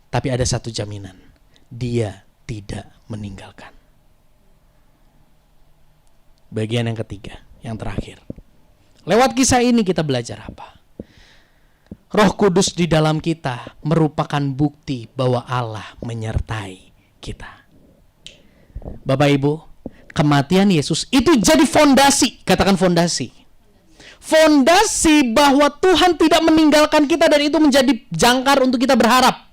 Tapi ada satu jaminan, Dia tidak meninggalkan. Bagian yang ketiga, yang terakhir. Lewat kisah ini kita belajar apa? Roh Kudus di dalam kita merupakan bukti bahwa Allah menyertai kita. Bapak Ibu, kematian Yesus itu jadi fondasi, katakan fondasi. Fondasi bahwa Tuhan tidak meninggalkan kita dan itu menjadi jangkar untuk kita berharap.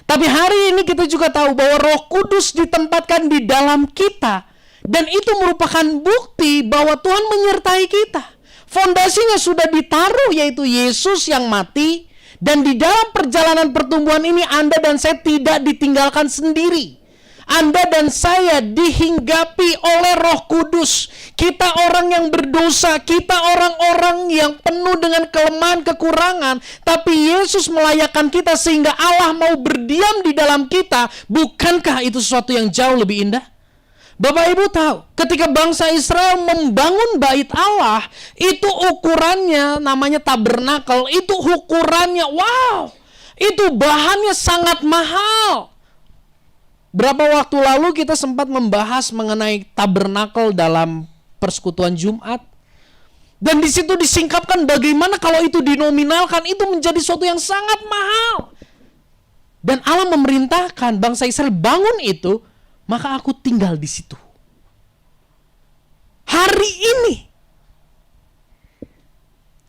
Tapi hari ini kita juga tahu bahwa Roh Kudus ditempatkan di dalam kita dan itu merupakan bukti bahwa Tuhan menyertai kita. Fondasinya sudah ditaruh, yaitu Yesus yang mati, dan di dalam perjalanan pertumbuhan ini Anda dan saya tidak ditinggalkan sendiri. Anda dan saya dihinggapi oleh Roh Kudus. Kita orang yang berdosa, kita orang-orang yang penuh dengan kelemahan, kekurangan, tapi Yesus melayakkan kita sehingga Allah mau berdiam di dalam kita. Bukankah itu sesuatu yang jauh lebih indah? Bapak Ibu tahu, ketika bangsa Israel membangun bait Allah, itu ukurannya namanya tabernakel, itu ukurannya, wow, itu bahannya sangat mahal. Berapa waktu lalu kita sempat membahas mengenai tabernakel dalam persekutuan Jumat. Dan di situ disingkapkan bagaimana kalau itu dinominalkan, itu menjadi sesuatu yang sangat mahal. Dan Allah memerintahkan bangsa Israel bangun itu, maka aku tinggal di situ. Hari ini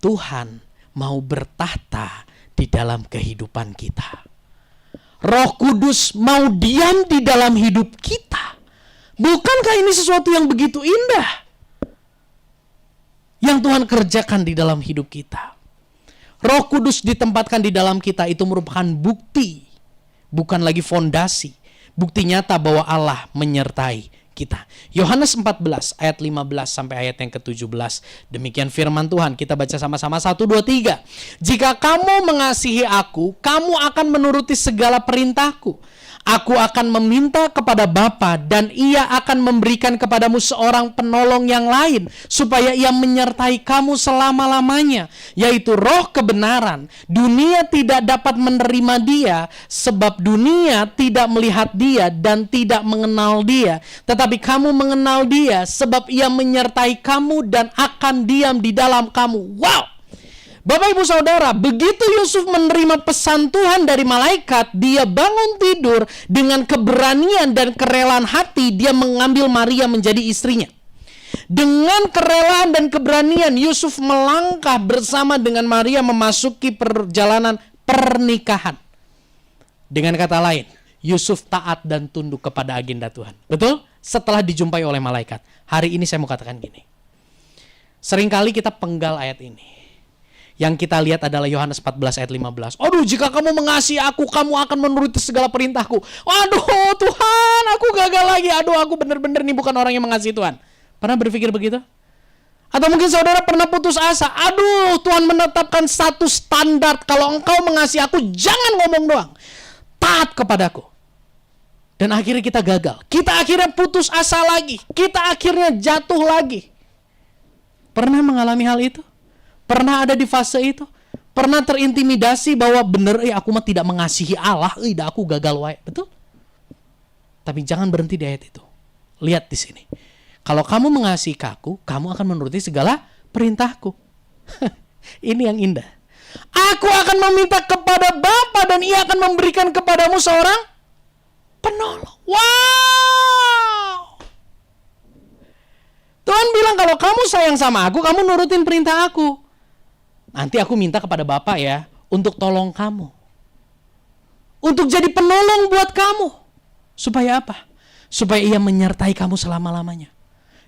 Tuhan mau bertahta di dalam kehidupan kita. Roh Kudus mau diam di dalam hidup kita. Bukankah ini sesuatu yang begitu indah yang Tuhan kerjakan di dalam hidup kita? Roh Kudus ditempatkan di dalam kita, itu merupakan bukti, bukan lagi fondasi. Bukti nyata bahwa Allah menyertai kita. Yohanes 14 ayat 15 sampai ayat yang ke-17. Demikian firman Tuhan. Kita baca sama-sama 1, 2, 3. Jika kamu mengasihi aku, kamu akan menuruti segala perintahku. Aku akan meminta kepada Bapa dan Ia akan memberikan kepadamu seorang penolong yang lain supaya Ia menyertai kamu selama-lamanya, yaitu Roh kebenaran. Dunia tidak dapat menerima Dia sebab dunia tidak melihat Dia dan tidak mengenal Dia, tetapi kamu mengenal Dia sebab Ia menyertai kamu dan akan diam di dalam kamu. Wow! Bapak Ibu Saudara, begitu Yusuf menerima pesan Tuhan dari malaikat, dia bangun tidur dengan keberanian dan kerelaan hati, dia mengambil Maria menjadi istrinya. Dengan kerelaan dan keberanian, Yusuf melangkah bersama dengan Maria memasuki perjalanan pernikahan. Dengan kata lain, Yusuf taat dan tunduk kepada agenda Tuhan. Betul? Setelah dijumpai oleh malaikat. Hari ini saya mau katakan gini. Seringkali kita penggal ayat ini. Yang kita lihat adalah Yohanes 14 ayat 15. Aduh, jika kamu mengasihi aku, kamu akan menuruti segala perintahku. Aduh Tuhan, aku gagal lagi. Aduh, aku benar-benar nih bukan orang yang mengasihi Tuhan. Pernah berpikir begitu? Atau mungkin saudara pernah putus asa. Aduh, Tuhan menetapkan satu standar. Kalau engkau mengasihi aku, jangan ngomong doang. Taat kepadaku. Dan akhirnya kita gagal. Kita akhirnya putus asa lagi. Kita akhirnya jatuh lagi. Pernah mengalami hal itu? Pernah ada di fase itu? Pernah terintimidasi bahwa bener aku mah tidak mengasihi Allah, aku gagal wae. Betul? Tapi jangan berhenti di ayat itu. Lihat di sini. Kalau kamu mengasihi aku, kamu akan menuruti segala perintahku. Ini yang indah. Aku akan meminta kepada Bapa dan Ia akan memberikan kepadamu seorang penolong. Wow! Tuhan bilang kalau kamu sayang sama aku, kamu nurutin perintah aku. Nanti aku minta kepada Bapa ya, untuk tolong kamu. Untuk jadi penolong buat kamu. Supaya apa? Supaya Ia menyertai kamu selama-lamanya.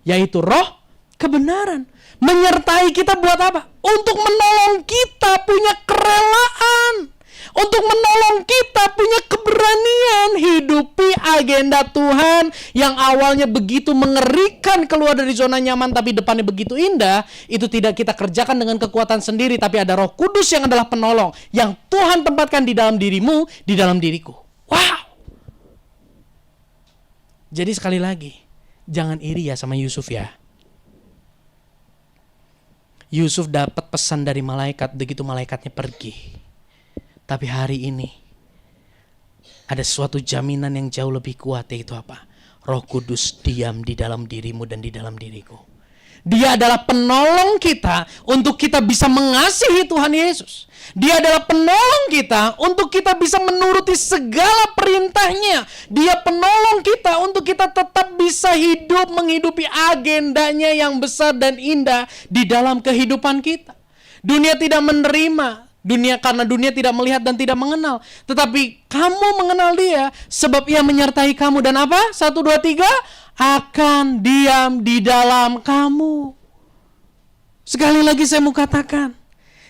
Yaitu roh kebenaran. Menyertai kita buat apa? Untuk menolong kita punya kerelaan. Untuk menolong kita punya keberanian hidupi agenda Tuhan yang awalnya begitu mengerikan keluar dari zona nyaman tapi depannya begitu indah. Itu tidak kita kerjakan dengan kekuatan sendiri, tapi ada Roh Kudus yang adalah penolong yang Tuhan tempatkan di dalam dirimu, di dalam diriku. Wow. Jadi sekali lagi, jangan iri ya sama Yusuf ya. Yusuf dapat pesan dari malaikat, begitu malaikatnya pergi. Tapi hari ini ada suatu jaminan yang jauh lebih kuat, yaitu apa? Roh Kudus diam di dalam dirimu dan di dalam diriku. Dia adalah penolong kita untuk kita bisa mengasihi Tuhan Yesus. Dia adalah penolong kita untuk kita bisa menuruti segala perintahnya. Dia penolong kita untuk kita tetap bisa hidup menghidupi agendanya yang besar dan indah di dalam kehidupan kita. Dunia tidak menerima. Karena dunia tidak melihat dan tidak mengenal. Tetapi kamu mengenal Dia, sebab Ia menyertai kamu. Dan apa? 1, 2, 3, akan diam di dalam kamu. Sekali lagi saya mau katakan,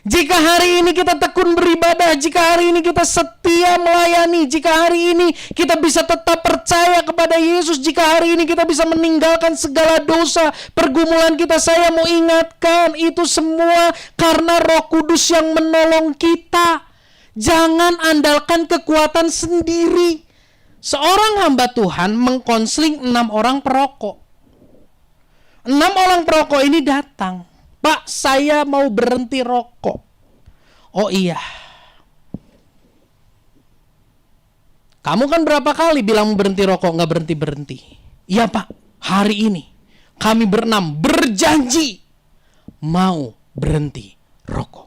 jika hari ini kita tekun beribadah, jika hari ini kita setia melayani, jika hari ini kita bisa tetap percaya kepada Yesus, jika hari ini kita bisa meninggalkan segala dosa, pergumulan kita, saya mau ingatkan, itu semua karena Roh Kudus yang menolong kita. Jangan andalkan kekuatan sendiri. Seorang hamba Tuhan mengkonseling 6 orang perokok. 6 orang perokok ini datang. Pak, saya mau berhenti rokok. Oh iya. Kamu kan berapa kali bilang berhenti rokok, gak berhenti-berhenti. Iya Pak, hari ini kami berenam berjanji mau berhenti rokok.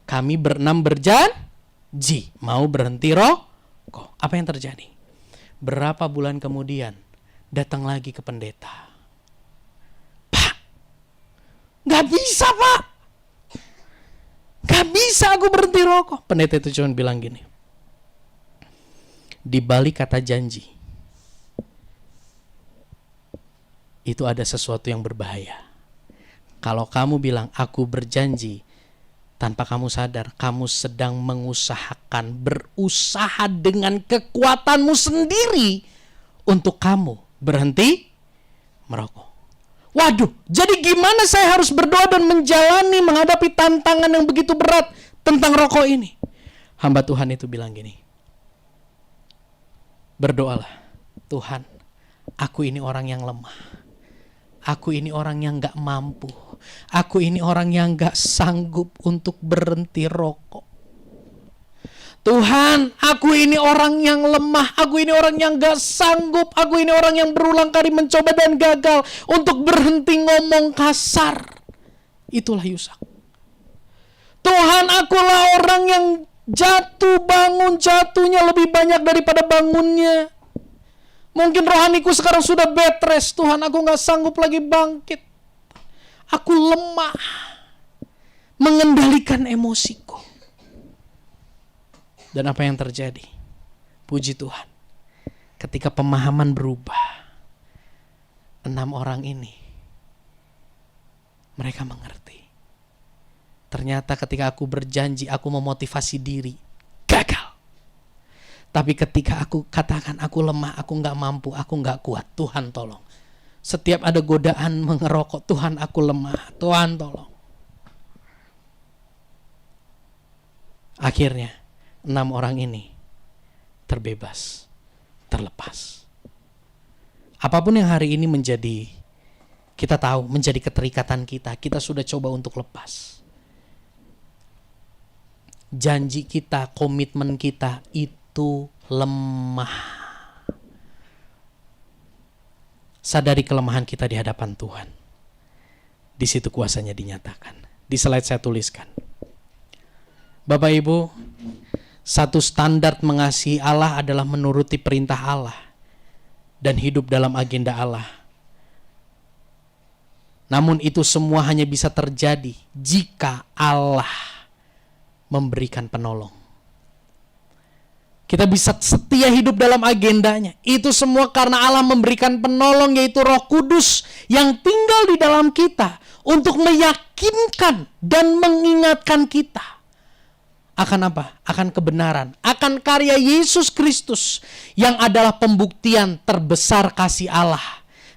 Kami berenam berjanji mau berhenti rokok. Apa yang terjadi? Berapa bulan kemudian datang lagi ke pendeta. Gak bisa Pak, gak bisa aku berhenti rokok. Pendeta itu cuma bilang gini, di balik kata janji itu ada sesuatu yang berbahaya. Kalau kamu bilang aku berjanji, tanpa kamu sadar kamu sedang berusaha dengan kekuatanmu sendiri untuk kamu berhenti merokok. Waduh, jadi gimana saya harus berdoa dan menghadapi tantangan yang begitu berat tentang rokok ini? Hamba Tuhan itu bilang gini, berdoalah, Tuhan, aku ini orang yang lemah. Aku ini orang yang gak mampu. Aku ini orang yang gak sanggup untuk berhenti rokok. Tuhan, aku ini orang yang lemah, aku ini orang yang gak sanggup, aku ini orang yang berulang kali mencoba dan gagal untuk berhenti ngomong kasar. Itulah Yusak. Tuhan, akulah orang yang jatuhnya lebih banyak daripada bangunnya. Mungkin rohaniku sekarang sudah bed rest, Tuhan, aku gak sanggup lagi bangkit. Aku lemah mengendalikan emosiku. Dan apa yang terjadi? Puji Tuhan. Ketika pemahaman berubah, 6 orang ini, mereka mengerti. Ternyata ketika aku berjanji, aku memotivasi diri, gagal. Tapi ketika aku katakan aku lemah, aku gak mampu, aku gak kuat, Tuhan tolong. Setiap ada godaan mengerokok, Tuhan aku lemah, Tuhan tolong. Akhirnya 6 orang ini terbebas, terlepas. Apapun yang hari ini menjadi, kita tahu menjadi keterikatan kita sudah coba untuk lepas. Janji kita, komitmen kita itu lemah. Sadari kelemahan kita di hadapan Tuhan. Di situ kuasanya dinyatakan. Di slide saya tuliskan. Bapak Ibu, satu standar mengasihi Allah adalah menuruti perintah Allah dan hidup dalam agenda Allah. Namun itu semua hanya bisa terjadi jika Allah memberikan penolong. Kita bisa setia hidup dalam agendanya. Itu semua karena Allah memberikan penolong, yaitu Roh Kudus yang tinggal di dalam kita untuk meyakinkan dan mengingatkan kita akan apa? Akan kebenaran, akan karya Yesus Kristus yang adalah pembuktian terbesar kasih Allah.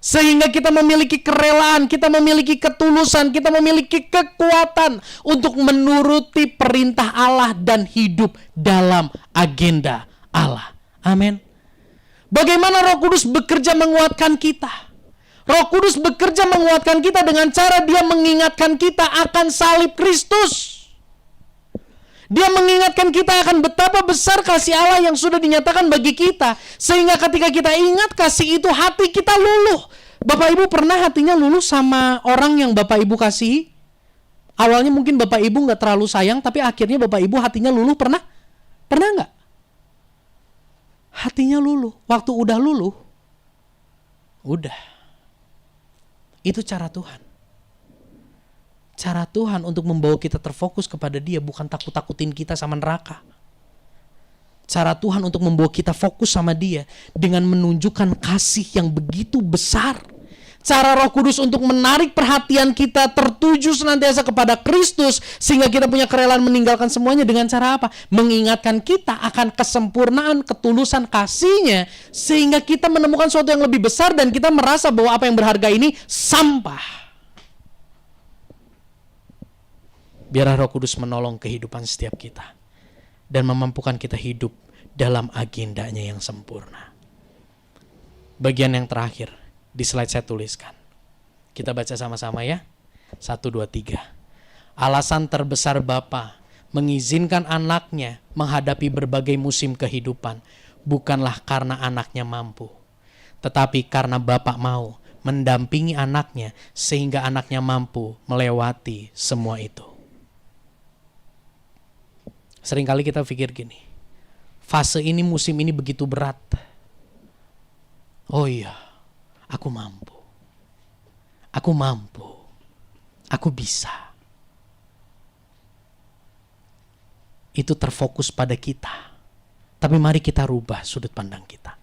Sehingga kita memiliki kerelaan, kita memiliki ketulusan, kita memiliki kekuatan untuk menuruti perintah Allah dan hidup dalam agenda Allah. Amin. Bagaimana Roh Kudus bekerja menguatkan kita? Roh Kudus bekerja menguatkan kita dengan cara Dia mengingatkan kita akan salib Kristus. Dia mengingatkan kita akan betapa besar kasih Allah yang sudah dinyatakan bagi kita. Sehingga ketika kita ingat kasih itu, hati kita luluh. Bapak Ibu pernah hatinya luluh sama orang yang Bapak Ibu kasihi? Awalnya mungkin Bapak Ibu gak terlalu sayang, tapi akhirnya Bapak Ibu hatinya luluh, pernah? Pernah gak? Hatinya luluh. Waktu udah luluh, udah. Itu cara Tuhan. Cara Tuhan untuk membawa kita terfokus kepada Dia, bukan takut-takutin kita sama neraka. Cara Tuhan untuk membawa kita fokus sama Dia dengan menunjukkan kasih yang begitu besar. Cara Roh Kudus untuk menarik perhatian kita tertuju senantiasa kepada Kristus, sehingga kita punya kerelaan meninggalkan semuanya dengan cara apa? Mengingatkan kita akan kesempurnaan, ketulusan kasih-Nya, sehingga kita menemukan sesuatu yang lebih besar dan kita merasa bahwa apa yang berharga ini sampah. Biarlah Roh Kudus menolong kehidupan setiap kita dan memampukan kita hidup dalam agendanya yang sempurna. Bagian yang terakhir di slide saya tuliskan. Kita baca sama-sama ya. 1, 2, 3. Alasan terbesar Bapa mengizinkan anaknya menghadapi berbagai musim kehidupan bukanlah karena anaknya mampu, tetapi karena Bapa mau mendampingi anaknya sehingga anaknya mampu melewati semua itu. Seringkali kita pikir gini, fase ini, musim ini begitu berat. Oh iya, aku mampu. Aku mampu. Aku bisa. Itu terfokus pada kita. Tapi mari kita rubah sudut pandang kita.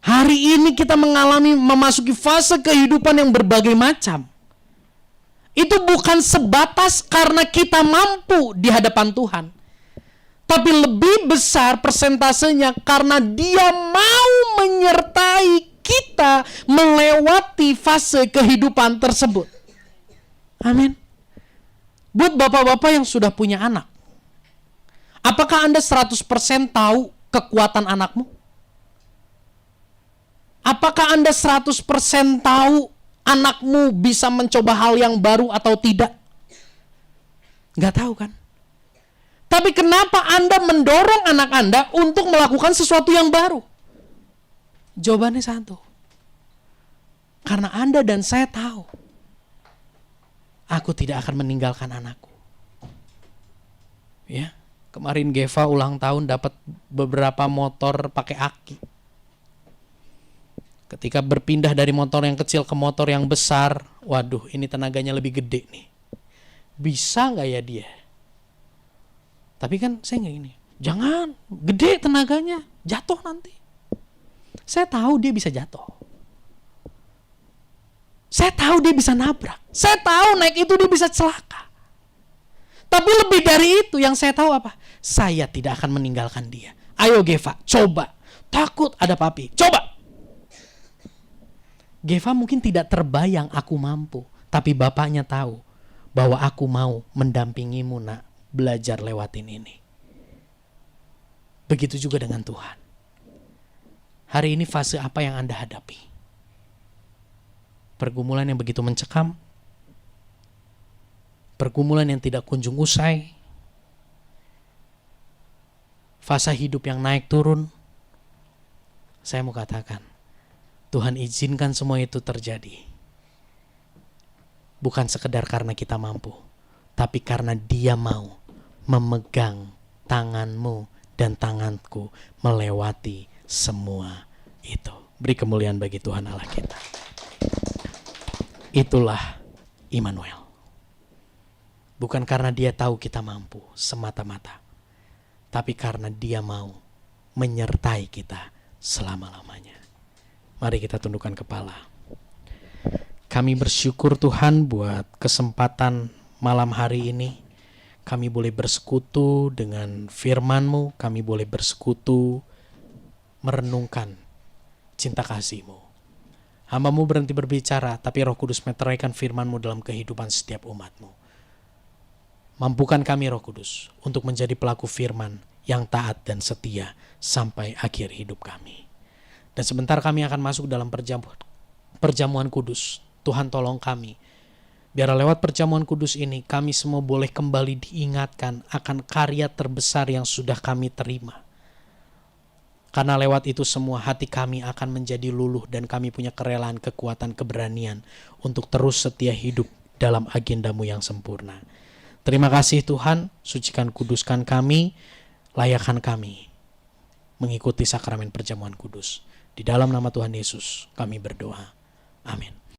Hari ini kita memasuki fase kehidupan yang berbagai macam. Itu bukan sebatas karena kita mampu di hadapan Tuhan. Tapi lebih besar persentasenya karena Dia mau menyertai kita melewati fase kehidupan tersebut. Amin. Buat bapak-bapak yang sudah punya anak, apakah Anda 100% tahu kekuatan anakmu? Apakah Anda 100% tahu anakmu bisa mencoba hal yang baru atau tidak? Nggak tahu kan? Tapi kenapa Anda mendorong anak Anda untuk melakukan sesuatu yang baru? Jawabannya satu. Karena Anda dan saya tahu, aku tidak akan meninggalkan anakku. Ya, kemarin Geva ulang tahun dapat beberapa motor pakai aki. Ketika berpindah dari motor yang kecil ke motor yang besar, waduh, ini tenaganya lebih gede nih. Bisa nggak ya dia? Tapi kan saya nggak ini. Jangan, gede tenaganya, jatuh nanti. Saya tahu dia bisa jatuh. Saya tahu dia bisa nabrak. Saya tahu naik itu dia bisa celaka. Tapi lebih dari itu yang saya tahu apa? Saya tidak akan meninggalkan dia. Ayo Geva, coba. Takut ada papi, coba. Geva mungkin tidak terbayang aku mampu. Tapi bapaknya tahu bahwa aku mau mendampingimu nak belajar lewatin ini. Begitu juga dengan Tuhan. Hari ini fase apa yang Anda hadapi? Pergumulan yang begitu mencekam, pergumulan yang tidak kunjung usai, fase hidup yang naik turun. Saya mau katakan, Tuhan izinkan semua itu terjadi. Bukan sekedar karena kita mampu, tapi karena Dia mau memegang tanganmu dan tanganku melewati semua itu. Beri kemuliaan bagi Tuhan Allah kita. Itulah Immanuel. Bukan karena Dia tahu kita mampu semata-mata, tapi karena Dia mau menyertai kita selama-lamanya. Mari kita tundukkan kepala. Kami bersyukur Tuhan buat kesempatan malam hari ini. Kami boleh bersekutu dengan firman-Mu, kami boleh bersekutu merenungkan cinta kasih-Mu. Hamba-Mu berhenti berbicara, tapi Roh Kudus meteraikan firman-Mu dalam kehidupan setiap umat-Mu. Mampukan kami Roh Kudus untuk menjadi pelaku firman yang taat dan setia sampai akhir hidup kami. Dan sebentar kami akan masuk dalam perjamuan kudus. Tuhan tolong kami. Biar lewat perjamuan kudus ini kami semua boleh kembali diingatkan akan karya terbesar yang sudah kami terima. Karena lewat itu semua hati kami akan menjadi luluh dan kami punya kerelaan, kekuatan, keberanian untuk terus setia hidup dalam agendamu yang sempurna. Terima kasih Tuhan, sucikan kuduskan kami, layakkan kami mengikuti sakramen perjamuan kudus. Di dalam nama Tuhan Yesus kami berdoa. Amin.